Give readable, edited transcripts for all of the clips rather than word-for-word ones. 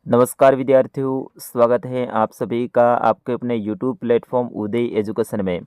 नमस्कार विद्यार्थियों, स्वागत है आप सभी का आपके अपने YouTube प्लेटफॉर्म उदय एजुकेशन में।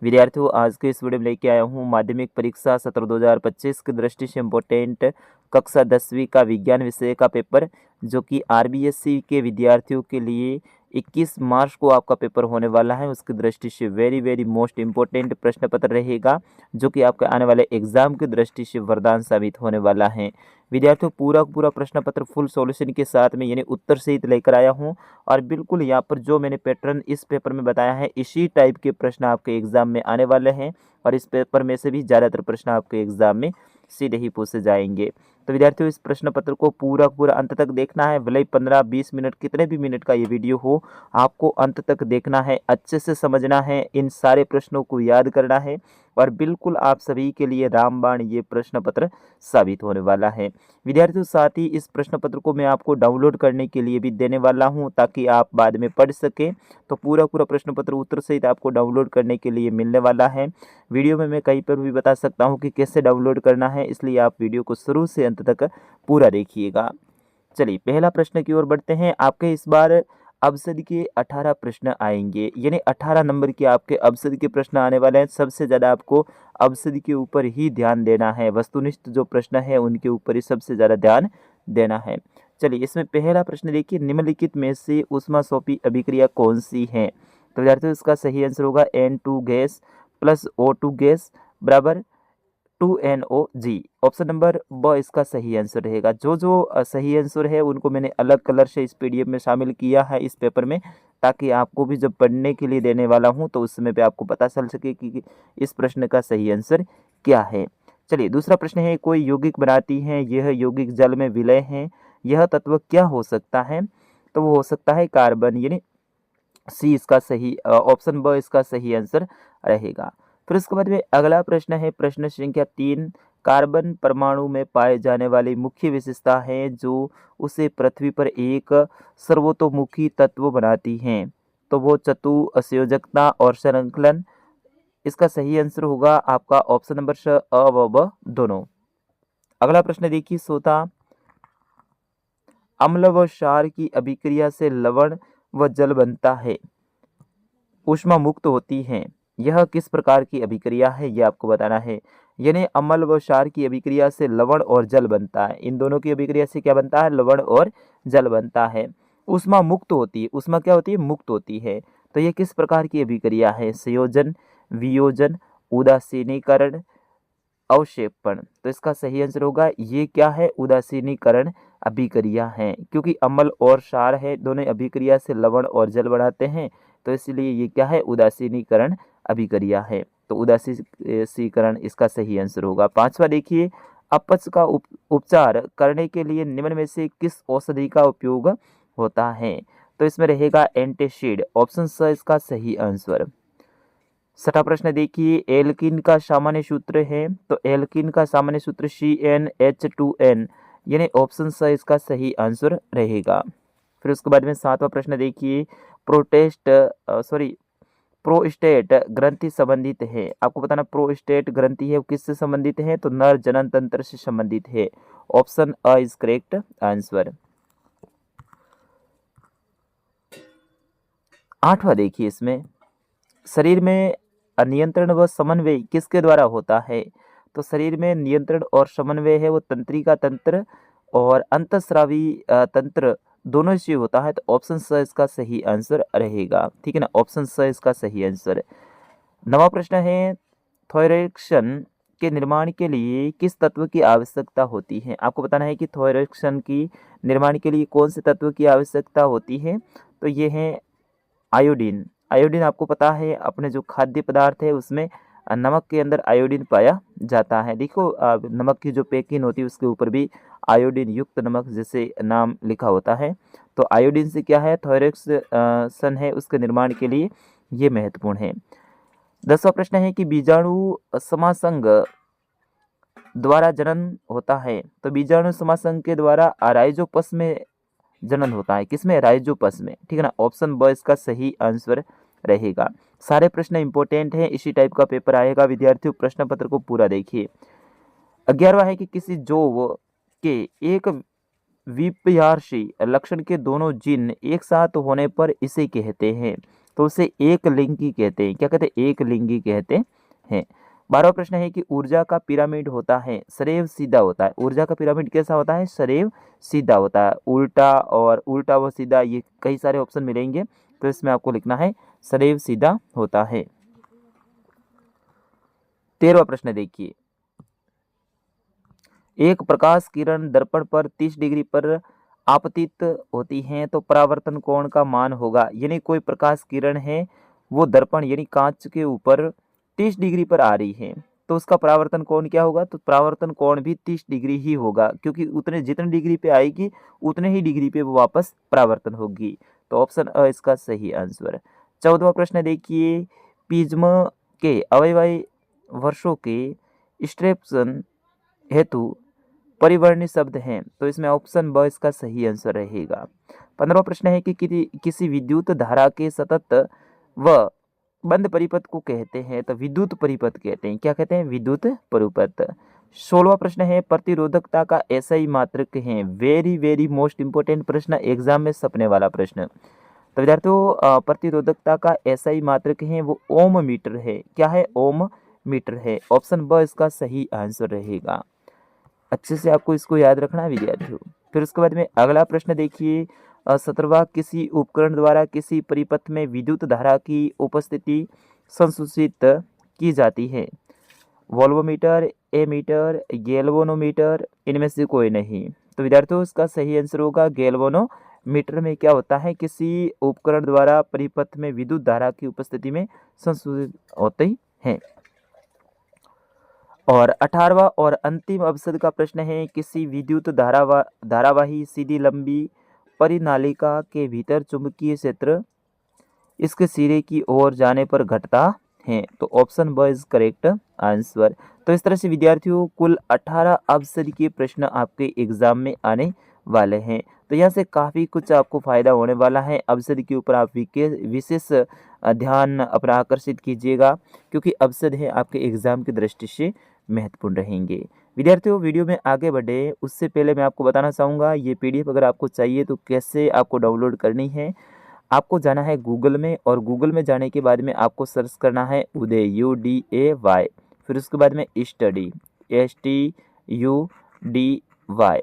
विद्यार्थियों, आज के इस वीडियो में लेके आया हूँ माध्यमिक परीक्षा सत्र 2025 की दृष्टि से इम्पोर्टेंट कक्षा 10वीं का विज्ञान विषय का पेपर, जो कि RBSC के विद्यार्थियों के लिए 21 मार्च को आपका पेपर होने वाला है। उसकी दृष्टि से वेरी मोस्ट इम्पोर्टेंट प्रश्न पत्र रहेगा, जो कि आपके आने वाले एग्जाम की दृष्टि से वरदान साबित होने वाला है। विद्यार्थियों, पूरा प्रश्न पत्र फुल सॉल्यूशन के साथ में यानी उत्तर सहित लेकर आया हूं, और बिल्कुल यहाँ पर जो मैंने पैटर्न इस पेपर में बताया है, इसी टाइप के प्रश्न आपके एग्जाम में आने वाले हैं, और इस पेपर में से भी ज़्यादातर प्रश्न आपके एग्जाम में सीधे ही पूछे जाएंगे। तो विद्यार्थियों, इस प्रश्न पत्र को पूरा अंत तक देखना है। भले ही 15-20 मिनट कितने भी मिनट का ये वीडियो हो, आपको अंत तक देखना है, अच्छे से समझना है, इन सारे प्रश्नों को याद करना है, और बिल्कुल आप सभी के लिए रामबाण ये प्रश्न पत्र साबित होने वाला है। विद्यार्थियों, साथ ही इस प्रश्न पत्र को मैं आपको डाउनलोड करने के लिए भी देने वाला हूं, ताकि आप बाद में पढ़ सकें। तो पूरा प्रश्न पत्र उत्तर सहित आपको डाउनलोड करने के लिए मिलने वाला है। वीडियो में मैं कहीं पर भी बता सकता हूं कि कैसे डाउनलोड करना है, इसलिए आप वीडियो को शुरू से अंत तक पूरा देखिएगा। चलिए, पहला प्रश्न की ओर बढ़ते हैं। आपके इस बार अवसाद के 18 प्रश्न आएंगे, यानी 18 नंबर के आपके अवसाद के प्रश्न आने वाले हैं। सबसे ज़्यादा आपको अवसाद के ऊपर ही ध्यान देना है, वस्तुनिष्ठ जो प्रश्न है उनके ऊपर ही सबसे ज़्यादा ध्यान देना है। चलिए, इसमें पहला प्रश्न देखिए, निम्नलिखित में से ऊष्मासोपी अभिक्रिया कौन सी है? तो विद्यार्थियों, इसका सही आंसर होगा N2 gas plus O2 gas बराबर 2NO। ऑप्शन नंबर ब इसका सही आंसर रहेगा। जो सही आंसर है उनको मैंने अलग कलर से इस PDF में शामिल किया है इस पेपर में, ताकि आपको भी जब पढ़ने के लिए देने वाला हूं तो उस समय पे आपको पता चल सके कि इस प्रश्न का सही आंसर क्या है। चलिए, दूसरा प्रश्न है, कोई यौगिक बनाती है, यह यौगिक जल में विलय है, यह तत्व क्या हो सकता है? तो वो हो सकता है कार्बन, यानी सी इसका सही ऑप्शन ब इसका सही आंसर रहेगा। फिर उसके बाद में अगला प्रश्न है, प्रश्न संख्या 3, कार्बन परमाणु में पाए जाने वाली मुख्य विशेषता है जो उसे पृथ्वी पर एक सर्वतोमुखी तत्व बनाती हैं। तो वो संयोजकता और संकलन। इसका सही आंसर होगा आपका ऑप्शन नंबर अ व ब दोनों। अगला प्रश्न देखिए, सोता अम्ल व क्षार की अभिक्रिया से लवण व जल बनता है, ऊष्मा मुक्त होती है। यह किस प्रकार की अभिक्रिया है, यह आपको बताना है। यानी अम्ल व क्षार की अभिक्रिया से लवण और जल बनता है। इन दोनों की अभिक्रिया से क्या बनता है? लवण और जल बनता है। ऊष्मा मुक्त होती है। ऊष्मा क्या होती है? मुक्त होती है। तो ये किस प्रकार की अभिक्रिया है? संयोजन, वियोजन, उदासीनीकरण, अवक्षेपण। तो इसका सही आंसर होगा ये क्या है? उदासीनीकरण अभिक्रिया है, क्योंकि अम्ल और क्षार है, दोनों अभिक्रिया से लवण और जल बनाते हैं, तो इसलिए ये क्या है? उदासीनीकरण अभिक्रिया है। तो उदासीनीकरण इसका सही आंसर होगा। पांचवा देखिए, अपच का उपचार करने के लिए निम्न में से किस औषधि का उपयोग होता है? तो इसमें रहेगा एंटासिड, ऑप्शन स इसका सही आंसर। छठा प्रश्न देखिए, एल्कीन का सामान्य सूत्र है, तो एल्कीन का सामान्य सूत्र CnH2n, यानी ऑप्शन स इसका सही आंसर रहेगा। फिर उसके बाद में सातवां प्रश्न देखिए, प्रोस्टेट ग्रंथि संबंधित है। आपको बताना प्रोस्टेट ग्रंथि है वो किससे संबंधित है? तो नर जनन तंत्र से संबंधित है। Option a is correct answer. आठवां देखिए, इसमें शरीर में नियंत्रण व समन्वय किसके द्वारा होता है? तो शरीर में नियंत्रण और समन्वय है वो तंत्रिका तंत्र और अंतःस्रावी तंत्र दोनों से होता है। तो ऑप्शन स इसका सही आंसर रहेगा। ठीक है ना, ऑप्शन स इसका सही आंसर। नवा प्रश्न है, थायरॉक्सिन के निर्माण के लिए किस तत्व की आवश्यकता होती है? आपको बताना है कि थायरॉक्सिन की निर्माण के लिए कौन से तत्व की आवश्यकता होती है? तो ये है आयोडीन। आयोडीन आपको पता है अपने जो खाद्य पदार्थ है उसमें नमक के अंदर आयोडीन पाया जाता है। देखो, नमक की जो पैकिंग होती है उसके ऊपर भी आयोडीन युक्त नमक जैसे नाम लिखा होता है। तो आयोडीन से क्या है? थायरॉक्सिन है उसके निर्माण के लिए ये महत्वपूर्ण है। 10वां प्रश्न है कि बीजाणु समासंग द्वारा जनन होता है। तो बीजाणु समासंग के द्वारा राइजोपस में जनन होता है। किसमें? राइजोपस में। ठीक है ना, ऑप्शन ब इसका सही आंसर रहेगा। सारे प्रश्न इंपॉर्टेंट हैं, इसी टाइप का पेपर आएगा। विद्यार्थियों, प्रश्न पत्र को पूरा देखिए। 11वां है कि किसी जौव के एक विपर्यासी लक्षण के दोनों जीन एक साथ होने पर इसे कहते हैं, तो उसे एक लिंगी कहते हैं। क्या कहते हैं? एक लिंगी कहते हैं। 12वां प्रश्न है कि ऊर्जा का पिरामिड होता है सदैव सीधा होता है। ऊर्जा का पिरामिड कैसा होता है? सदैव सीधा होता है। उल्टा और उल्टा व सीधा, ये कई सारे ऑप्शन मिलेंगे, तो इसमें आपको लिखना है सदैव सीधा होता है। 13वां प्रश्न देखिए, एक प्रकाश किरण दर्पण पर 30 डिग्री पर आपतित होती है तो परावर्तन कोण का मान होगा। यानी कोई प्रकाश किरण है वो दर्पण यानी कांच के ऊपर 30 डिग्री पर आ रही है, तो उसका परावर्तन कोण क्या होगा? तो परावर्तन कोण भी 30 डिग्री ही होगा, क्योंकि उतने जितने डिग्री पे आएगी उतने ही डिग्री पे वो वापस परावर्तन होगी। तो ऑप्शन अ इसका सही आंसर। 14वां प्रश्न देखिए, पिज्म के अवयवी वर्षों के स्ट्रेप्सन हेतु परिवर्णी शब्द हैं, तो इसमें ऑप्शन ब इसका सही आंसर रहेगा। 15वां प्रश्न है कि किसी विद्युत धारा के सतत व बंद परिपथ को कहते हैं, तो विद्युत परिपथ कहते हैं। क्या कहते हैं? विद्युत परिपथ। 16वां प्रश्न है, प्रतिरोधकता का एसआई मात्रक है। वेरी वेरी मोस्ट इंपोर्टेंट प्रश्न, एग्जाम में सपने वाला प्रश्न। तो विद्यार्थियों, प्रतिरोधकता का एसआई मात्रक है वो ओम मीटर है। क्या है? ओम मीटर है। ऑप्शन ब इसका सही आंसर रहेगा। अच्छे से आपको इसको याद रखना है विद्यार्थियों। फिर उसके बाद में अगला प्रश्न देखिए, 17वां, किसी उपकरण द्वारा किसी परिपथ में विद्युत धारा की उपस्थिति संसूचित की जाती है। वोल्वोमीटर, एमीटर, गैल्वेनोमीटर, इनमें से कोई नहीं। तो विद्यार्थियों इसका सही आंसर होगा गैल्वेनोमीटर में क्या होता है? किसी उपकरण द्वारा परिपथ में विद्युत धारा की उपस्थिति में संसूचित होती है। और 18वां और अंतिम अवसद का प्रश्न है, किसी विद्युत धारावाही सीधी लंबी परिनालिका के भीतर चुंबकीय क्षेत्र इसके सिरे की ओर जाने पर घटता है। तो ऑप्शन ब इज करेक्ट आंसर। तो इस तरह से विद्यार्थियों कुल 18 अवसद के प्रश्न आपके एग्जाम में आने वाले हैं। तो यहाँ से काफ़ी कुछ आपको फायदा होने वाला है। अवसद के ऊपर आप विशेष ध्यान अपना आकर्षित कीजिएगा, क्योंकि अवसद है आपके एग्जाम की दृष्टि से महत्वपूर्ण रहेंगे। विद्यार्थियों, वीडियो में आगे बढ़े उससे पहले मैं आपको बताना चाहूँगा, ये पीडीएफ अगर आपको चाहिए तो कैसे आपको डाउनलोड करनी है। आपको जाना है गूगल में, और गूगल में जाने के बाद में आपको सर्च करना है उदय UDAY, फिर उसके बाद में स्टडी STUDY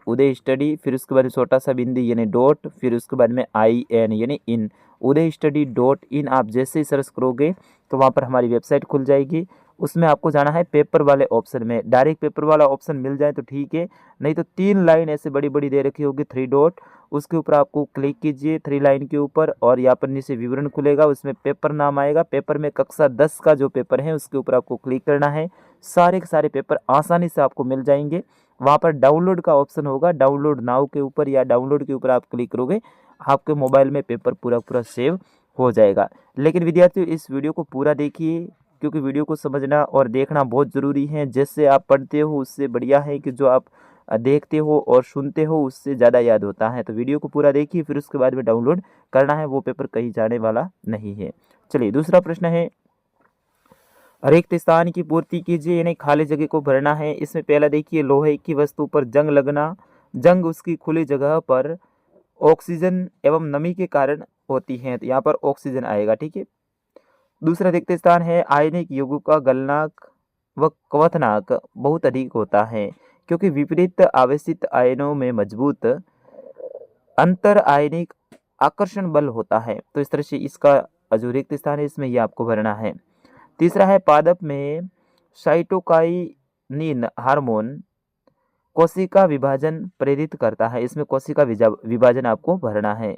उदय स्टडी, फिर उसके बाद छोटा सा बिंदी यानी डॉट, फिर उसके बाद में IN यानी इन, uday-study.in आप जैसे ही सर्च करोगे तो वहाँ पर हमारी वेबसाइट खुल जाएगी। उसमें आपको जाना है पेपर वाले ऑप्शन में। डायरेक्ट पेपर वाला ऑप्शन मिल जाए तो ठीक है, नहीं तो 3 लाइन ऐसे बड़ी बड़ी दे रखी होगी 3 डॉट, उसके ऊपर आपको क्लिक कीजिए 3 लाइन के ऊपर, और यहाँ पर नीचे विवरण खुलेगा, उसमें पेपर नाम आएगा। पेपर में कक्षा 10 का जो पेपर है उसके ऊपर आपको क्लिक करना है। सारे के सारे पेपर आसानी से आपको मिल जाएंगे। वहाँ पर डाउनलोड का ऑप्शन होगा, डाउनलोड नाउ के ऊपर या डाउनलोड के ऊपर आप क्लिक करोगे, आपके मोबाइल में पेपर पूरा पूरा सेव हो जाएगा। लेकिन विद्यार्थियों इस वीडियो को पूरा देखिए, क्योंकि वीडियो को समझना और देखना बहुत ज़रूरी है। जैसे आप पढ़ते हो उससे बढ़िया है कि जो आप देखते हो और सुनते हो उससे ज़्यादा याद होता है। तो वीडियो को पूरा देखिए, फिर उसके बाद में डाउनलोड करना है, वो पेपर कहीं जाने वाला नहीं है। चलिए दूसरा प्रश्न है, रिक्त स्थान की पूर्ति कीजिए, यानी खाली जगह को भरना है। इसमें पहला देखिए, लोहे की वस्तु पर जंग लगना। जंग उसकी खुली जगह पर ऑक्सीजन एवं नमी के कारण होती है, तो यहाँ पर ऑक्सीजन आएगा। ठीक है। दूसरा रिक्त स्थान है, आयनिक यौगिकों का गलनांक व क्वथनांक बहुत अधिक होता है, क्योंकि विपरीत आवेशित आयनों में मजबूत अंतर आयनिक आकर्षण बल होता है। तो इस तरह से इसका जो रिक्त स्थान है इसमें ये आपको भरना है। तीसरा है, पादप में साइटोकाइनिन हार्मोन कोशिका विभाजन प्रेरित करता है। इसमें कोशिका विभाजन आपको भरना है।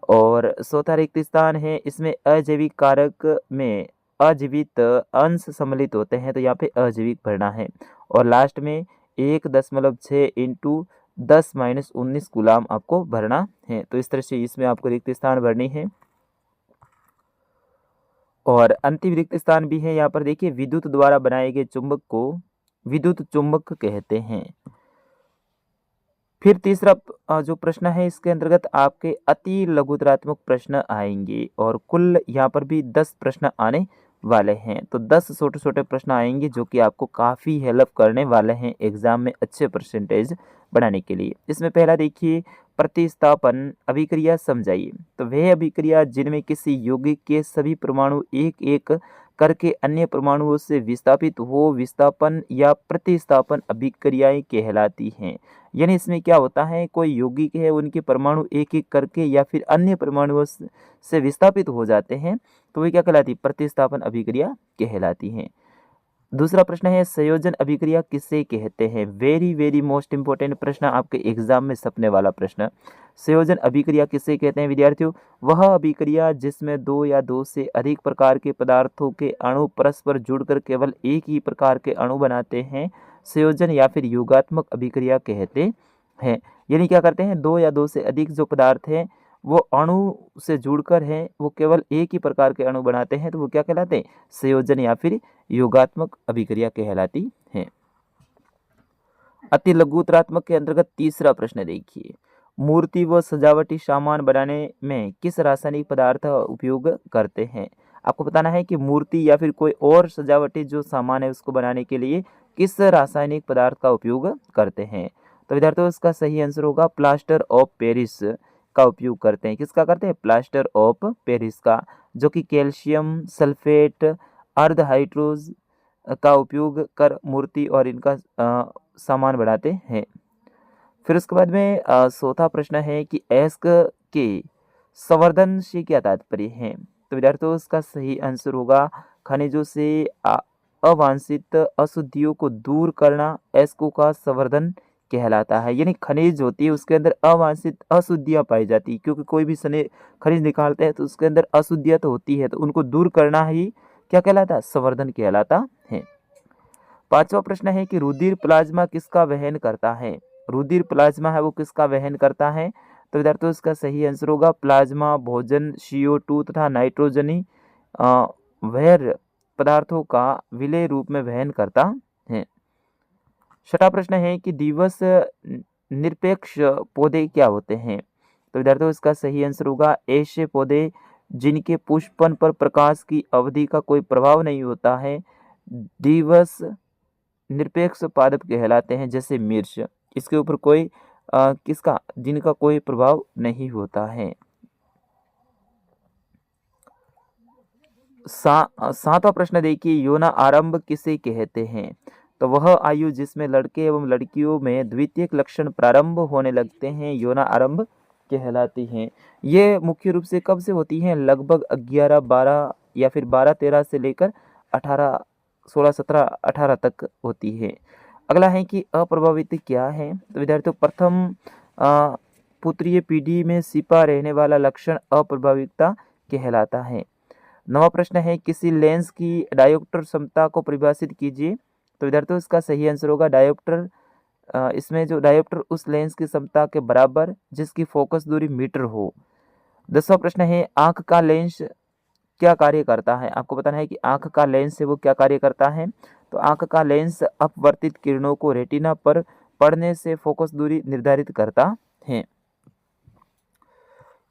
और चौथा रिक्त स्थान है, इसमें अजैविक कारक में अजीवित अंश सम्मिलित होते हैं, तो यहाँ पे अजैविक भरना है। और लास्ट में 1.6 इंटू 10-19 कूलाम आपको भरना है। तो इस तरह से इसमें आपको रिक्त स्थान भरनी है। और अंतिम रिक्त स्थान भी है, यहाँ पर देखिए, विद्युत द्वारा बनाए गए चुंबक को विद्युत चुंबक कहते हैं। फिर तीसरा जो प्रश्न है इसके अंतर्गत आपके अति लघुतरात्मक प्रश्न आएंगे, और कुल यहाँ पर भी 10 प्रश्न आने वाले हैं। तो 10 छोटे छोटे प्रश्न आएंगे जो कि आपको काफ़ी हेल्प करने वाले हैं एग्जाम में अच्छे परसेंटेज बनाने के लिए। इसमें पहला देखिए, प्रतिस्थापन अभिक्रिया समझाइए। तो वह अभिक्रिया जिनमें किसी यौगिक के सभी परमाणु एक एक करके अन्य परमाणुओं से विस्थापित हो विस्थापन या प्रतिस्थापन अभिक्रियाएं कहलाती हैं। यानी इसमें क्या होता है, कोई यौगिक है उनके परमाणु एक एक करके या फिर अन्य परमाणुओं से विस्थापित हो जाते हैं, तो वे क्या कहलाती, प्रतिस्थापन अभिक्रिया कहलाती हैं। दूसरा प्रश्न है संयोजन अभिक्रिया किसे कहते हैं। वेरी वेरी मोस्ट इंपोर्टेंट प्रश्न, आपके एग्जाम में सपने वाला प्रश्न। संयोजन अभिक्रिया किसे कहते हैं विद्यार्थियों, वह अभिक्रिया जिसमें दो या दो से अधिक प्रकार के पदार्थों के अणु परस्पर जुड़कर केवल एक ही प्रकार के अणु बनाते हैं, संयोजन या फिर योगात्मक अभिक्रिया कहते हैं। यानी क्या करते हैं, दो या दो से अधिक जो पदार्थ हैं वो अणु से जुड़कर हैं, वो केवल एक ही प्रकार के अणु बनाते हैं, तो वो क्या कहलाते हैं, संयोजन या फिर योगात्मक अभिक्रिया कहलाती है। अति लघुत्तरात्मक के अंतर्गत तीसरा प्रश्न देखिए, मूर्ति व सजावटी सामान बनाने में किस रासायनिक पदार्थ का उपयोग करते हैं। आपको बताना है कि मूर्ति या फिर कोई और सजावटी जो सामान है उसको बनाने के लिए किस रासायनिक पदार्थ का उपयोग करते हैं। तो विद्यार्थियों इसका सही आंसर होगा प्लास्टर ऑफ पेरिस का उपयोग करते हैं। किसका करते हैं, प्लास्टर ऑफ पेरिस का, जो कि कैल्शियम सल्फेट अर्धहाइड्रोज का उपयोग कर मूर्ति और इनका सामान बनाते हैं। फिर उसके बाद में चौथा प्रश्न है कि एस्क के संवर्धन से क्या तात्पर्य है। तो विद्यार्थियों इसका सही आंसर होगा खनिजों से अवांछित अशुद्धियों को दूर करना एस्को का संवर्धन कहलाता है। यानी खनिज होती है उसके अंदर अवांछित अशुद्धियां पाई जाती है, क्योंकि कोई भी खनिज निकालते हैं तो उसके अंदर अशुद्धियां तो होती है, तो उनको दूर करना ही क्या कहलाता है, संवर्धन कहलाता है। पांचवा प्रश्न है कि रुधिर प्लाज्मा किसका वहन करता है। रुधिर प्लाज्मा है वो किसका वहन करता है। तो विद्यार्थियों इसका सही आंसर होगा प्लाज्मा भोजन CO2 तथा नाइट्रोजनी वह पदार्थों का विलेय रूप में वहन करता है। छठा प्रश्न है कि दिवस निरपेक्ष पौधे क्या होते हैं। तो विद्यार्थियों इसका सही आंसर होगा ऐसे पौधे जिनके पुष्पन पर प्रकाश की अवधि का कोई प्रभाव नहीं होता है दिवस निरपेक्ष पादप कहलाते हैं। जैसे मिर्च, इसके ऊपर कोई किसका जिनका कोई प्रभाव नहीं होता है। सातवां प्रश्न देखिए, यौन आरंभ किसे कहते हैं। तो वह आयु जिसमें लड़के एवं लड़कियों में द्वितीयक लक्षण प्रारंभ होने लगते हैं यौन आरंभ कहलाती हैं। ये मुख्य रूप से कब से होती हैं, लगभग 11-12 या फिर 12-13 से लेकर 18 16-17-18 तक होती है। अगला है कि अप्रभावित क्या है। तो विद्यार्थियों प्रथम पुत्रीय पीढ़ी में छिपा रहने वाला लक्षण अप्रभाविकता कहलाता है। नवा प्रश्न है किसी लेंस की डायोप्टर क्षमता को परिभाषित कीजिए। तो विद्यार्थियों इसका सही आंसर होगा डायोप्टर, इसमें जो डायोप्टर उस लेंस की क्षमता के बराबर जिसकी फोकस दूरी मीटर हो। 10वां प्रश्न है आंख का लेंस क्या कार्य करता है। आपको बताना है कि आंख का लेंस से वो क्या कार्य करता है। तो आंख का लेंस अपवर्तित किरणों को रेटिना पर पड़ने से फोकस दूरी निर्धारित करता है।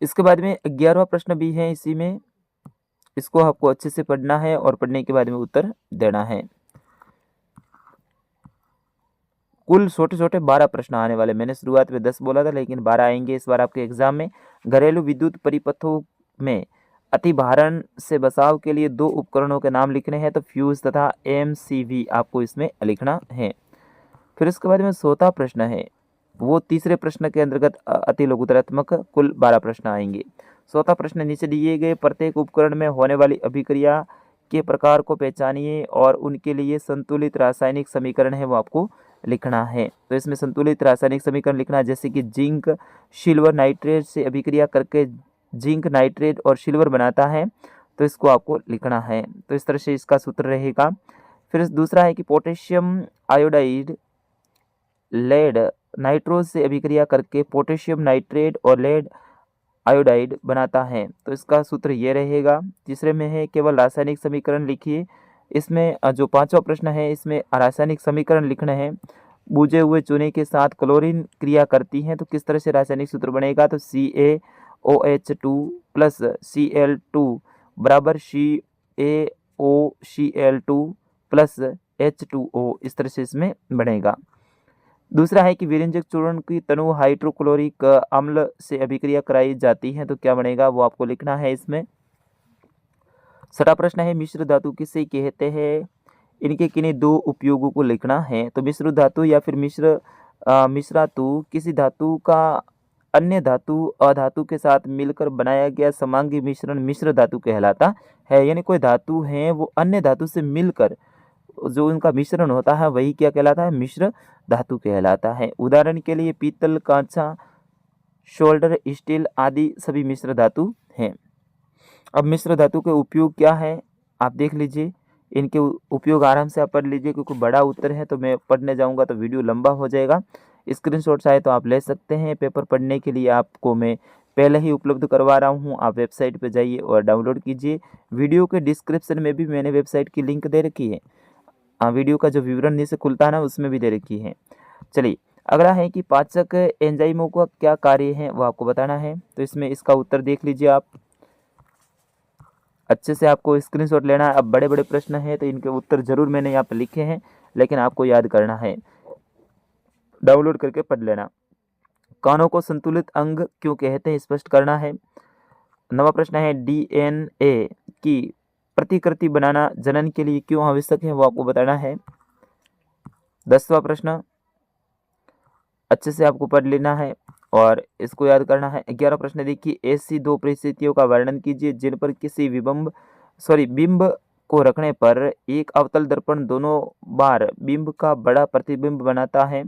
इसके बाद में 11वां प्रश्न भी है इसी में, इसको आपको अच्छे से पढ़ना है और पढ़ने के बाद में उत्तर देना है। कुल छोटे छोटे 12 प्रश्न आने वाले, मैंने शुरुआत में 10 बोला था लेकिन 12 आएंगे इस बार आपके एग्जाम में। घरेलू विद्युत परिपथों में अतिभारण से बचाव के लिए 2 उपकरणों के नाम लिखने हैं। तो फ्यूज तथा MCV आपको इसमें लिखना है। फिर उसके बाद में 6वां प्रश्न है वो तीसरे प्रश्न के अंतर्गत अति लघुत्तरात्मक कुल 12 प्रश्न आएंगे। 6वां प्रश्न नीचे दिए गए प्रत्येक उपकरण में होने वाली अभिक्रिया के प्रकार को पहचानिए और उनके लिए संतुलित रासायनिक समीकरण है वो आपको लिखना है। तो इसमें संतुलित रासायनिक समीकरण लिखना है, जैसे कि जिंक सिल्वर नाइट्रेट से अभिक्रिया करके जिंक नाइट्रेट और सिल्वर बनाता है, तो इसको आपको लिखना है। तो इस तरह से इसका सूत्र रहेगा। फिर दूसरा है कि पोटेशियम आयोडाइड लेड नाइट्रोज से अभिक्रिया करके पोटेशियम नाइट्रेट और लेड आयोडाइड बनाता है, तो इसका सूत्र ये रहेगा। तीसरे में है केवल रासायनिक समीकरण लिखिए। इसमें जो 5वां प्रश्न है इसमें रासायनिक समीकरण लिखना है। बूझे हुए चूने के साथ क्लोरीन क्रिया करती है, तो किस तरह से रासायनिक सूत्र बनेगा। तो CaOH2 प्लस Cl2 बराबर CaOCl2 प्लस H2O, इस तरह से इसमें बनेगा। दूसरा है कि वीरंजक चूर्ण की तनु हाइड्रोक्लोरिक अम्ल से अभिक्रिया कराई जाती है तो क्या बनेगा, वो आपको लिखना है इसमें। छठा प्रश्न है मिश्र धातु किसे कहते हैं, इनके किन्हीं दो उपयोगों को लिखना है। तो मिश्र धातु या फिर मिश्रातु किसी धातु का अन्य धातु अधातु के साथ मिलकर बनाया गया समांगी मिश्रण मिश्र धातु कहलाता है। यानी कोई धातु है वो अन्य धातु से मिलकर जो उनका मिश्रण होता है वही क्या कहलाता है, मिश्र धातु कहलाता है। उदाहरण के लिए पीतल, कांचा, शोल्डर स्टील आदि सभी मिश्र धातु हैं। अब मिश्र धातु के उपयोग क्या है आप देख लीजिए, इनके उपयोग आराम से आप पढ़ लीजिए, क्योंकि बड़ा उत्तर है तो मैं पढ़ने जाऊंगा तो वीडियो लंबा हो जाएगा। स्क्रीनशॉट चाहे तो आप ले सकते हैं, पेपर पढ़ने के लिए आपको मैं पहले ही उपलब्ध करवा रहा हूं। आप वेबसाइट पर जाइए और डाउनलोड कीजिए। वीडियो के डिस्क्रिप्शन में भी मैंने वेबसाइट की लिंक दे रखी है। वीडियो का जो विवरण नीचे खुलता है ना उसमें भी दे रखी है। चलिए अगला है कि पाचक एंजाइमों का क्या कार्य है वो आपको बताना है। तो इसमें इसका उत्तर देख लीजिए आप, अच्छे से आपको स्क्रीनशॉट लेना है। अब बड़े बड़े प्रश्न हैं तो इनके उत्तर जरूर मैंने यहाँ पर लिखे हैं, लेकिन आपको याद करना है, डाउनलोड करके पढ़ लेना। कानों को संतुलित अंग क्यों कहते हैं स्पष्ट करना है। नवा प्रश्न है डीएनए की प्रतिकृति बनाना जनन के लिए क्यों आवश्यक है वो आपको बताना है। 10वां प्रश्न अच्छे से आपको पढ़ लेना है और इसको याद करना है। 11 प्रश्न देखिए, ऐसी दो परिस्थितियों का वर्णन कीजिए जिन पर किसी बिंब को रखने पर एक अवतल दर्पण दोनों बार बिंब का बड़ा प्रतिबिंब बनाता है।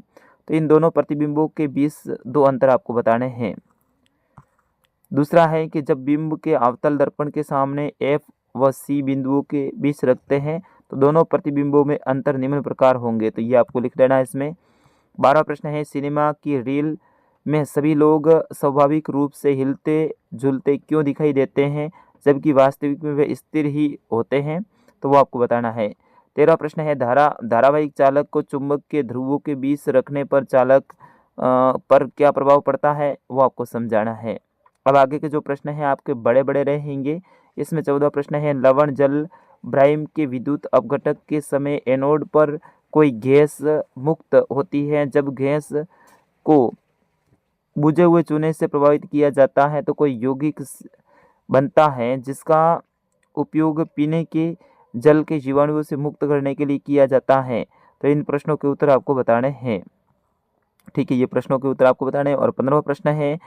तो इन दोनों प्रतिबिंबों के बीच दो अंतर आपको बताने हैं। दूसरा है कि जब बिंब के अवतल दर्पण के सामने F व C बिंदुओं के बीच रखते हैं तो दोनों प्रतिबिंबों में अंतर निम्न प्रकार होंगे। तो ये आपको लिख देना है इसमें। 12वां प्रश्न है सिनेमा की रील में सभी लोग स्वाभाविक रूप से हिलते झूलते क्यों दिखाई देते हैं जबकि वास्तविक में वे स्थिर ही होते हैं, तो वो आपको बताना है। 13वां प्रश्न है धारावाहिक चालक को चुंबक के ध्रुवों के बीच रखने पर चालक पर क्या प्रभाव पड़ता है वो आपको समझाना है। अब आगे के जो प्रश्न हैं आपके बड़े बड़े रहेंगे। इसमें 14वां प्रश्न है लवण जल ब्राइम के विद्युत अपघटक के समय एनोड पर कोई गैस मुक्त होती है, जब गैस को बुझे हुए चूने से प्रभावित किया जाता है तो कोई यौगिक बनता है जिसका उपयोग पीने के जल के जीवाणुओं से मुक्त करने के लिए किया जाता है। तो इन प्रश्नों के उत्तर आपको बताने हैं। ठीक है, ये प्रश्नों के उत्तर आपको बताने हैं। और 15वां प्रश्न है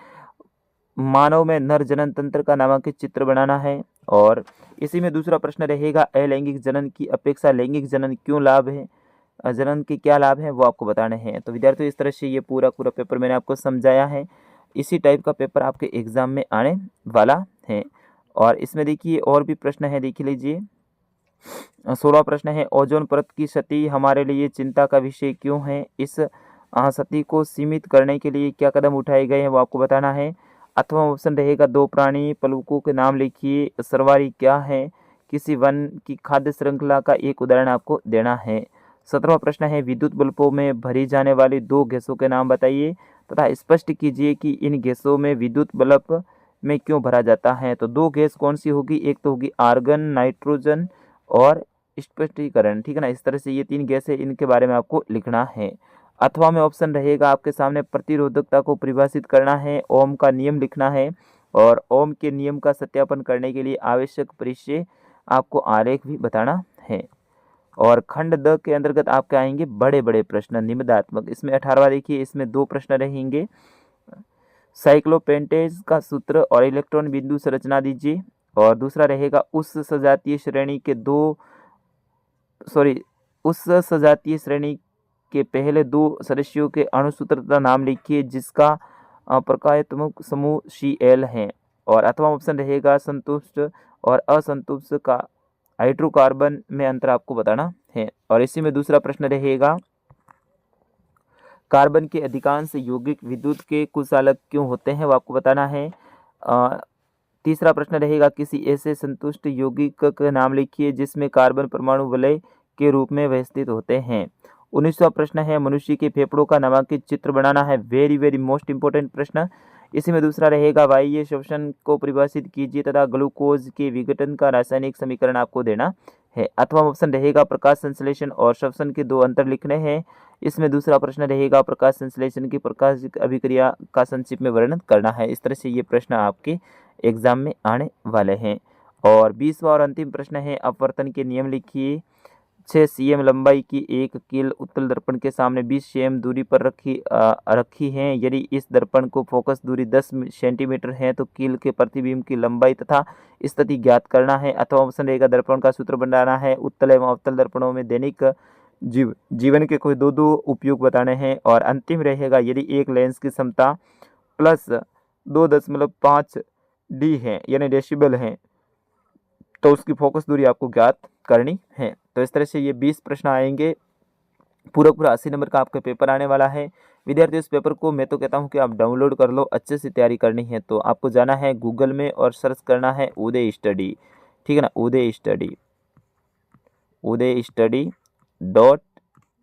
मानव में नर जनन तंत्र का नामांकित चित्र बनाना है। और इसी में दूसरा प्रश्न रहेगा अलैंगिक जनन की अपेक्षा लैंगिक जनन क्यों लाभ है, जनन के क्या लाभ हैं वो आपको बताने हैं। तो विद्यार्थियों इस तरह से ये पूरा पेपर मैंने आपको समझाया है। इसी टाइप का पेपर आपके एग्जाम में आने वाला है। और इसमें देखिए और भी प्रश्न है, देख लीजिए। 16वां प्रश्न है ओजोन परत की क्षति हमारे लिए चिंता का विषय क्यों है, इस क्षति को सीमित करने के लिए क्या कदम उठाए गए हैं वो आपको बताना है। अथवा ऑप्शन रहेगा दो प्राणी पलुकों के नाम लिखिए, सर्वारी क्या है, किसी वन की खाद्य श्रृंखला का एक उदाहरण आपको देना है। 17वां प्रश्न है विद्युत बल्बों में भरी जाने वाली दो गैसों के नाम बताइए तथा स्पष्ट कीजिए कि इन गैसों में विद्युत बल्ब में क्यों भरा जाता है। तो दो गैस कौन सी होगी, एक तो होगी आर्गन, नाइट्रोजन और स्पष्टीकरण। ठीक है ना, इस तरह से ये तीन गैस है, इनके बारे में आपको लिखना है। अथवा में ऑप्शन रहेगा आपके सामने प्रतिरोधकता को परिभाषित करना है, ओम का नियम लिखना है और ओम के नियम का सत्यापन करने के लिए आवश्यक परिचय आपको आरेख भी बताना है। और खंड द के अंतर्गत आपके आएंगे बड़े बड़े प्रश्न निबंधात्मक। इसमें 18वां देखिए, इसमें दो प्रश्न रहेंगे, साइक्लोपेंटेज का सूत्र और इलेक्ट्रॉन बिंदु संरचना दीजिए। और दूसरा रहेगा उस सजातीय श्रेणी के पहले दो सदस्यों के अणुसूत्र का नाम लिखिए जिसका प्रकार्यात्मक समूह Cl है। और अथवा ऑप्शन रहेगा संतुष्ट और असंतुष्ट का हाइड्रोकार्बन में अंतर आपको बताना है। और इसी में दूसरा प्रश्न रहेगा कार्बन के अधिकांश यौगिक विद्युत के कुचालक क्यों होते हैं वो आपको बताना है। तीसरा प्रश्न रहेगा किसी ऐसे संतुष्ट यौगिक का नाम लिखिए जिसमें कार्बन परमाणु वलय के रूप में व्यवस्थित होते हैं। 19वां प्रश्न है मनुष्य के फेफड़ों का नामांकित चित्र बनाना है। वेरी वेरी मोस्ट इंपोर्टेंट प्रश्न। इसी में दूसरा रहेगा बाह्य श्वसन को परिभाषित कीजिए तथा ग्लूकोज के विघटन का रासायनिक समीकरण आपको देना है। अथवा ऑप्शन रहेगा प्रकाश संश्लेषण और श्वसन के दो अंतर लिखने हैं। इसमें दूसरा प्रश्न रहेगा प्रकाश संश्लेषण की प्रकाश अभिक्रिया का संक्षिप्त में वर्णन करना है। इस तरह से ये प्रश्न आपके एग्जाम में आने वाले हैं। और 20वां और अंतिम प्रश्न है अपवर्तन के नियम लिखिए। 6 cm लंबाई की एक कील उत्तल दर्पण के सामने 20 cm दूरी पर रखी है। यदि इस दर्पण को फोकस दूरी 10 सेंटीमीटर है तो कील के प्रतिबिंब की लंबाई तथा स्थिति ज्ञात करना है। अथवा ऑप्शन रहेगा दर्पण का सूत्र बनाना है। उत्तल एवं अवतल दर्पणों में दैनिक जीवन के कोई दो उपयोग बताने हैं। और अंतिम रहेगा यदि एक लेंस की क्षमता +2.5 D है यानी डेसिबल है तो उसकी फोकस दूरी आपको ज्ञात करनी है। तो इस तरह से ये 20 प्रश्न आएंगे। पूरा 80 नंबर का आपका पेपर आने वाला है। विद्यार्थी इस पेपर को मैं तो कहता हूँ कि आप डाउनलोड कर लो। अच्छे से तैयारी करनी है तो आपको जाना है गूगल में और सर्च करना है उदय स्टडी, ठीक है ना, उदय स्टडी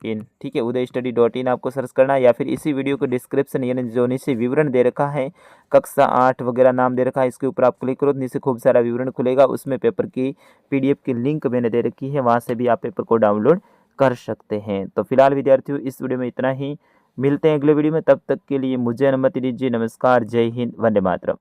.in, ठीक है, उदय स्टडी .in आपको सर्च करना है। या फिर इसी वीडियो को डिस्क्रिप्शन यानी जो नीचे विवरण दे रखा है कक्षा 8 वगैरह नाम दे रखा है, इसके ऊपर आप क्लिक करो, नीचे खूब सारा विवरण खुलेगा। उसमें पेपर की PDF की लिंक मैंने दे रखी है, वहाँ से भी आप पेपर को डाउनलोड कर सकते हैं। तो फिलहाल विद्यार्थियों इस वीडियो में इतना ही। मिलते हैं अगले वीडियो में, तब तक के लिए मुझे अनुमति दीजिए। नमस्कार, जय हिंद, वंदे मातरम।